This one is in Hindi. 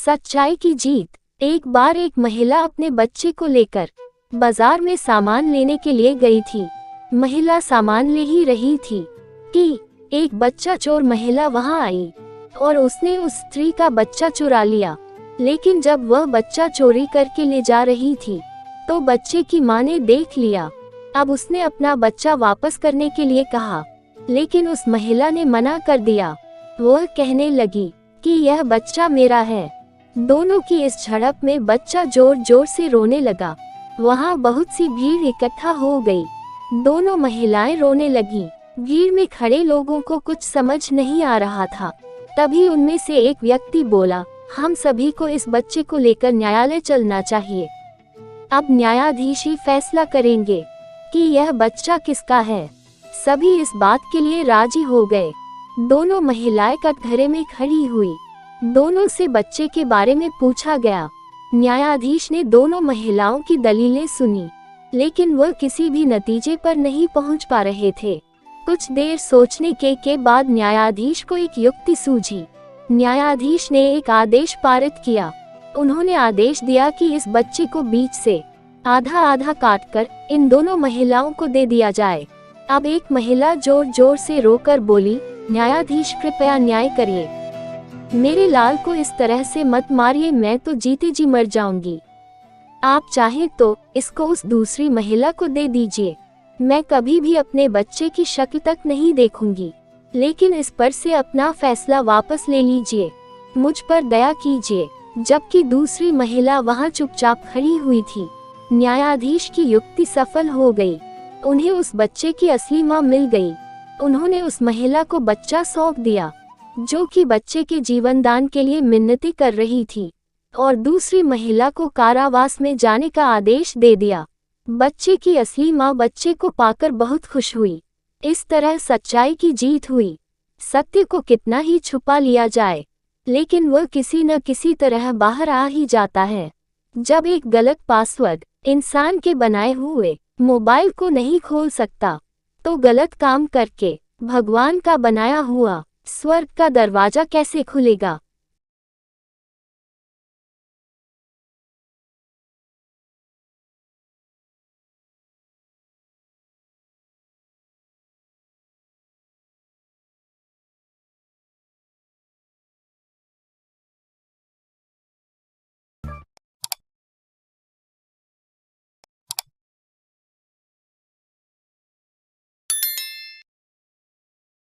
सच्चाई की जीत। एक बार एक महिला अपने बच्चे को लेकर बाजार में सामान लेने के लिए गई थी। महिला सामान ले ही रही थी कि एक बच्चा चोर महिला वहां आई और उसने उस स्त्री का बच्चा चुरा लिया। लेकिन जब वह बच्चा चोरी करके ले जा रही थी तो बच्चे की मां ने देख लिया। अब उसने अपना बच्चा वापस करने के लिए कहा, लेकिन उस महिला ने मना कर दिया। वह कहने लगी कि यह बच्चा मेरा है। दोनों की इस झड़प में बच्चा जोर जोर से रोने लगा। वहाँ बहुत सी भीड़ इकट्ठा हो गई। दोनों महिलाएं रोने लगी। भीड़ में खड़े लोगों को कुछ समझ नहीं आ रहा था। तभी उनमें से एक व्यक्ति बोला, हम सभी को इस बच्चे को लेकर न्यायालय चलना चाहिए। अब न्यायाधीश ही फैसला करेंगे कि यह बच्चा किसका है। सभी इस बात के लिए राजी हो गए। दोनों महिलाएं कटघरे में खड़ी हुई। दोनों से बच्चे के बारे में पूछा गया। न्यायाधीश ने दोनों महिलाओं की दलीलें सुनी, लेकिन वह किसी भी नतीजे पर नहीं पहुंच पा रहे थे। कुछ देर सोचने के बाद न्यायाधीश को एक युक्ति सूझी। न्यायाधीश ने एक आदेश पारित किया। उन्होंने आदेश दिया कि इस बच्चे को बीच से आधा आधा काटकर इन दोनों महिलाओं को दे दिया जाए। अब एक महिला जोर जोर से रोकर बोली, न्यायाधीश कृपया न्याय करिए। मेरे लाल को इस तरह से मत मारिए, मैं तो जीते जी मर जाऊंगी। आप चाहें तो इसको उस दूसरी महिला को दे दीजिए। मैं कभी भी अपने बच्चे की शक्ल तक नहीं देखूंगी, लेकिन इस पर से अपना फैसला वापस ले लीजिए। मुझ पर दया कीजिए। जबकि दूसरी महिला वहां चुपचाप खड़ी हुई थी। न्यायाधीश की युक्ति सफल हो गई। उन्हें उस बच्चे की असली मां मिल गई। उन्होंने उस महिला को बच्चा सौंप दिया, जो कि बच्चे के जीवन दान के लिए मिन्नतें कर रही थी, और दूसरी महिला को कारावास में जाने का आदेश दे दिया। बच्चे की असली मां बच्चे को पाकर बहुत खुश हुई। इस तरह सच्चाई की जीत हुई। सत्य को कितना ही छुपा लिया जाए, लेकिन वह किसी न किसी तरह बाहर आ ही जाता है। जब एक गलत पासवर्ड इंसान के बनाए हुए मोबाइल को नहीं खोल सकता, तो गलत काम करके भगवान का बनाया हुआ स्वर्ग का दरवाजा कैसे खुलेगा।